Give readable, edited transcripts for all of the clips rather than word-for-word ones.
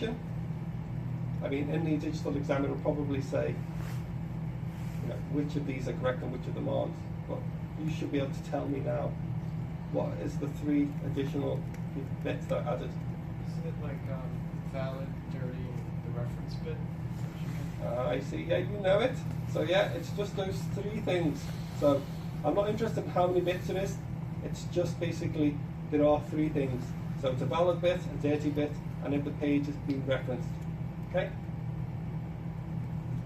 calculation. I mean, in the digital exam, it'll probably say, which of these are correct and which of them aren't. But you should be able to tell me now, what is the 3 additional bits that are added? Isn't it like valid, dirty, the reference bit? I see, yeah, you know it. So yeah, it's just those 3 things. So I'm not interested in how many bits it is. It's just basically, there are 3 things. So it's a valid bit, a dirty bit, and if the page is being referenced. Okay?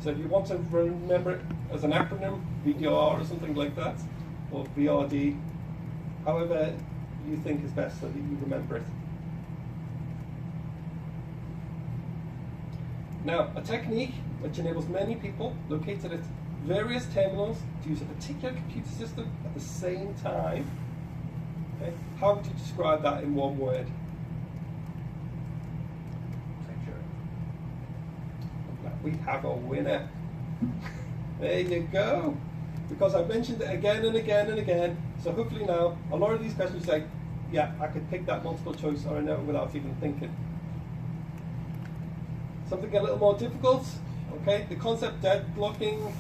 So if you want to remember it as an acronym, VDR or something like that, or VRD, however you think is best so that you remember it. Now, a technique which enables many people located at various terminals to use a particular computer system at the same time. Okay? How would you describe that in one word? We have a winner. There you go. Because I've mentioned it again and again and again. So hopefully now, a lot of these questions say, yeah, I could pick that multiple choice or I know without even thinking. Something a little more difficult. Okay, the concept deadlocking.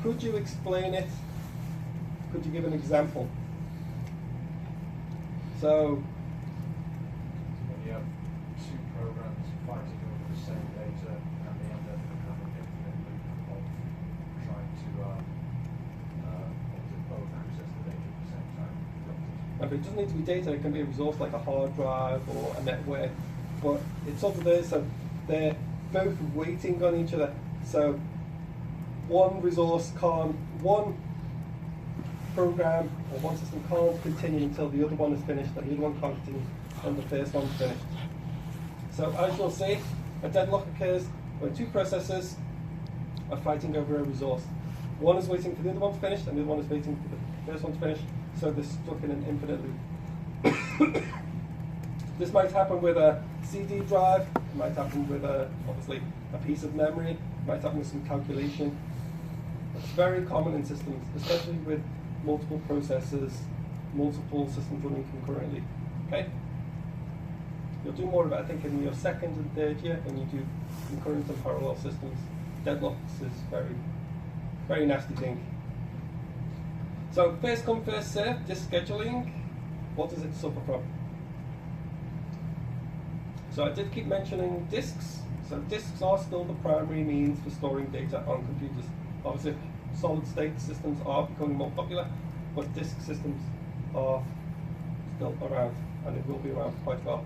Could you explain it? Could you give an example? So, when you have 2 programs fighting over the same data and they end up in a kind of infinite loop of trying to both access the data at the same time. okay, it doesn't need to be data, it can be a resource like a hard drive or a network, but it's sort of there, so they're both waiting on each other. So one program or one system can't continue until the other one is finished, and the other one can't continue until the first one's finished. So as you'll see, a deadlock occurs when 2 processes are fighting over a resource. One is waiting for the other one to finish, and the other one is waiting for the first one to finish, so they're stuck in an infinite loop. This might happen with a CD drive, it might happen with obviously a piece of memory, it might happen with some calculation. It's very common in systems, especially with multiple processes, multiple systems running concurrently. Okay? You'll do more of it, I think, in your 2nd and 3rd year when you do concurrent and parallel systems. Deadlocks is very, very nasty thing. So first come, first served, disk scheduling, what does it suffer from? So I did keep mentioning disks. So disks are still the primary means for storing data on computers. Obviously, solid-state systems are becoming more popular, but disk systems are still around, and it will be around for quite a while.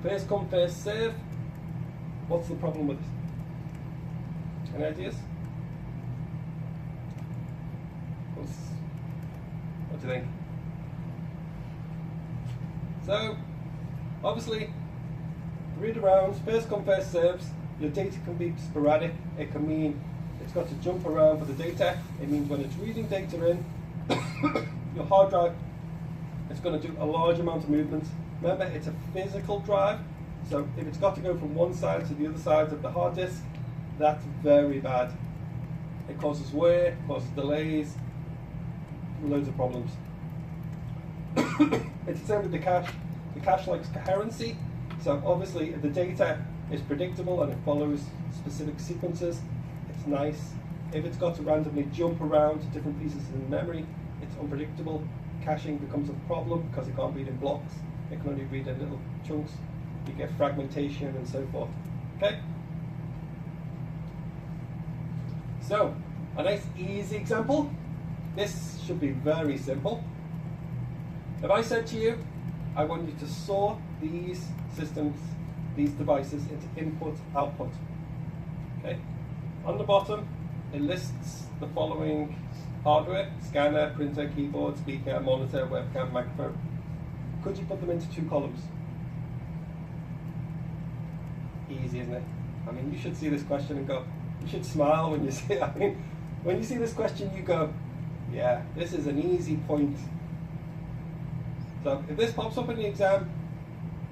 First come, first serve. What's the problem with it? Any ideas? What do you think? So, obviously, read around, first come, first serves. Your data can be sporadic. It can mean it's got to jump around for the data. It means when it's reading data in, your hard drive, it's going to do a large amount of movement. Remember, it's a physical drive, so if it's got to go from one side to the other side of the hard disk, that's very bad. It causes wear, causes delays, loads of problems. It's the same with the cache. The cache likes coherency, so obviously if the data is predictable and it follows specific sequences, it's nice. If it's got to randomly jump around to different pieces in memory, it's unpredictable. Caching becomes a problem because it can't read in blocks. It can only read in little chunks. You get fragmentation and so forth. Okay? So, a nice easy example. This should be very simple. If I said to you, I want you to sort these systems, these devices into input, output. Okay? On the bottom, it lists the following hardware: scanner, printer, keyboard, speaker, monitor, webcam, microphone. Could you put them into 2 columns? Easy, isn't it? I mean, you should see this question and go, you should smile when you see it. I mean, when you see this question, you go, yeah, this is an easy point. So if this pops up in the exam,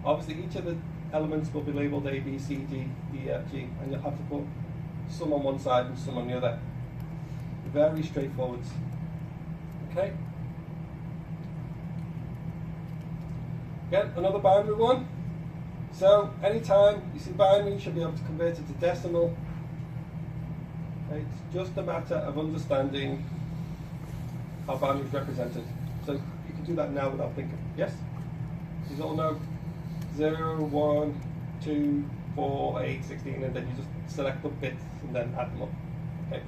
obviously each of the elements will be labeled A, B, C, D, E, F, G, and you'll have to put some on one side and some on the other. Very straightforward. Okay? Again, another boundary one. So anytime you see binary, you should be able to convert it to decimal. Okay, it's just a matter of understanding how binary is represented. So you can do that now without thinking. Yes? You all know 0, 1, 2, 4, 8, 16, and then you just select the bits and then add them up. Okay.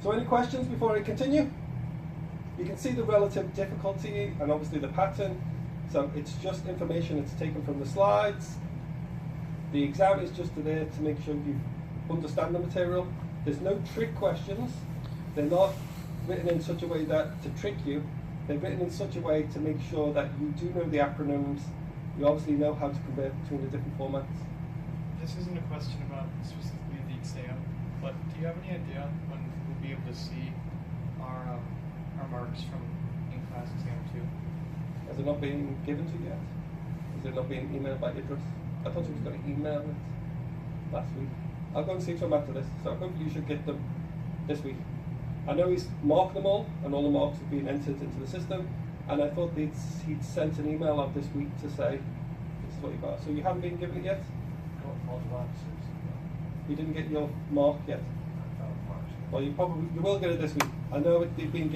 So any questions before I continue? You can see the relative difficulty and obviously the pattern. So it's just information that's taken from the slides. The exam is just there to make sure you understand the material. There's no trick questions. They're not written in such a way that to trick you. They're written in such a way to make sure that you do know the acronyms. You obviously know how to convert between the different formats. This isn't a question about specifically the exam, but do you have any idea when we'll be able to see our marks from in-class exam 2? Has it not been given to you yet? Has it not been emailed by Idris? I thought he was going to email it last week. I'll go and see him after this, so hopefully you should get them this week. I know he's marked them all, and all the marks have been entered into the system, and I thought he'd sent an email out this week to say, this is what you got. So you haven't been given it yet? You didn't get your mark yet? Well, you will get it this week. I know they've been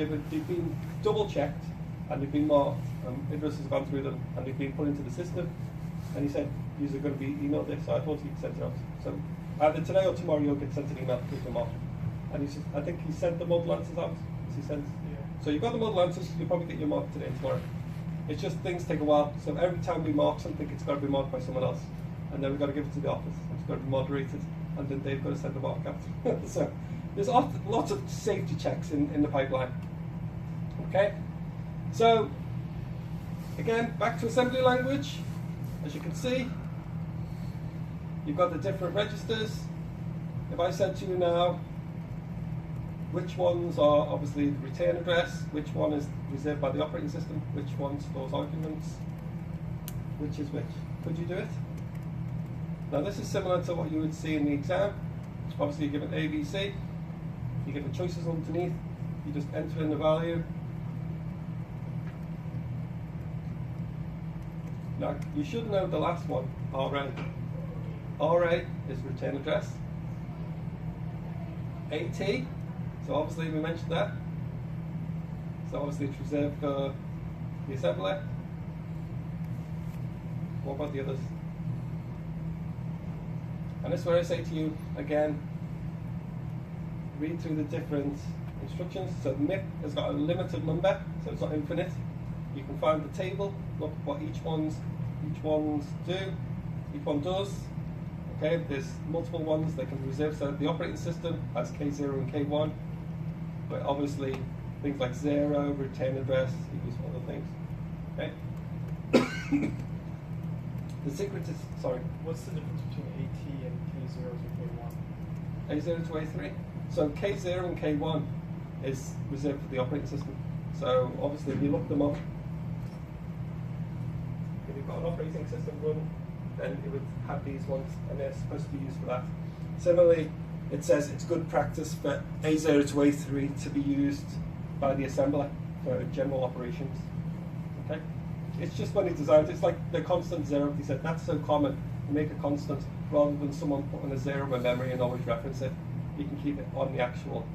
double checked, and they've been marked, and Idris has gone through them, and they've been put into the system, and he said, these are going to be emailed this, so I thought he'd sent it out. So either today or tomorrow you'll get sent an email with your mark. And I think he sent the model answers out. Yeah. So you've got the model answers, you'll probably get your mark today and tomorrow. It's just things take a while. So every time we mark something, it's got to be marked by someone else. And then we've got to give it to the office. It's got to be moderated. And then they've got to send the mark out. So there's lots of safety checks in the pipeline. Okay? So, again, back to assembly language. As you can see, you've got the different registers. If I said to you now, which ones are obviously the return address, which one is reserved by the operating system, which one stores arguments, which is which? Could you do it? Now this is similar to what you would see in the exam. Obviously you give it A, B, C, you give the choices underneath, you just enter in the value. Now you should know the last one, RA. RA is return address. AT, so obviously we mentioned that. So obviously it's reserved for the assembler. What about the others? And this is where I say to you, again, read through the different instructions. So MIP has got a limited number, so it's not infinite. You can find the table, look what each one does. Okay, there's multiple ones that can reserve. So the operating system has K0 and K1, but obviously things like 0, return address, you use other things. Okay. The secret is, sorry. What's the difference between AT and K0 to K1? A0 to A3. So K0 and K1 is reserved for the operating system. So obviously if you look them up, if you've got an operating system run, then it would have these ones, and they're supposed to be used for that. Similarly, it says it's good practice for A0 to A3 to be used by the assembler for general operations. Okay? It's just when he designed it, it's like the constant 0. He said that's so common, you make a constant rather than someone putting a 0 in memory and always reference it. You can keep it on the actual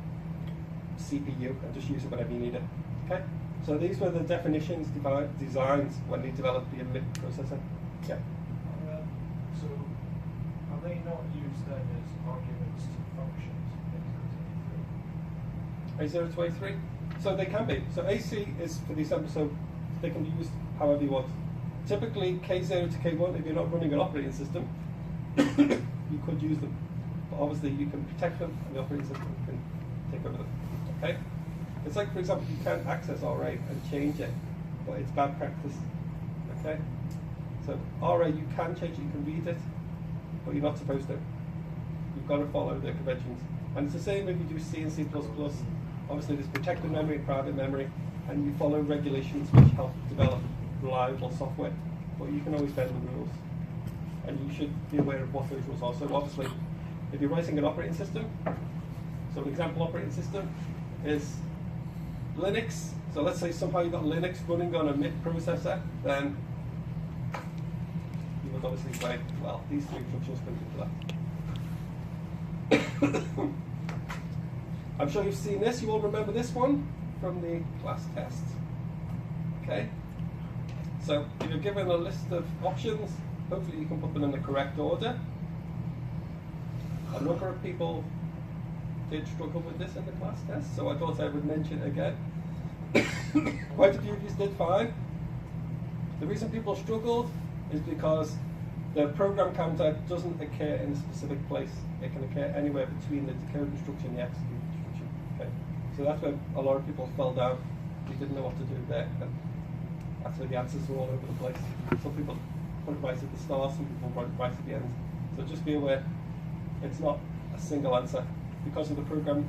CPU and just use it whenever you need it. Okay? So these were the definitions designed when they developed the MIP processor. Yeah. So are they not used then as arguments to functions in A0 to A3? So they can be. So AC is for the assembler, so they can be used however you want. Typically K0 to K1, if you're not running an operating system, you could use them. But obviously you can protect them and the operating system can take over them. Okay? It's like, for example, you can't access RA and change it, but it's bad practice. Okay? So RA you can change it, you can read it, but you're not supposed to. You've got to follow the conventions. And it's the same if you do C and C++. Obviously there's protected memory, private memory, and you follow regulations which help develop reliable software. But you can always bend the rules. And you should be aware of what those rules are. So obviously, if you're writing an operating system, so an example operating system is Linux. So let's say somehow you've got Linux running on a MIP processor, then obviously say, well, these three functions come into that. I'm sure you've seen this. You all remember this one from the class test. Okay. So if you're given a list of options, hopefully you can put them in the correct order. A number of people did struggle with this in the class test, so I thought I would mention it again. Quite a few of you did fine. The reason people struggled is because the program counter doesn't occur in a specific place. It can occur anywhere between the decode instruction and the execute instruction. Okay? So that's where a lot of people fell down. We didn't know what to do there. And that's where the answers were all over the place. Some people put it right at the start, some people put it right at the end. So just be aware, it's not a single answer. Because of the program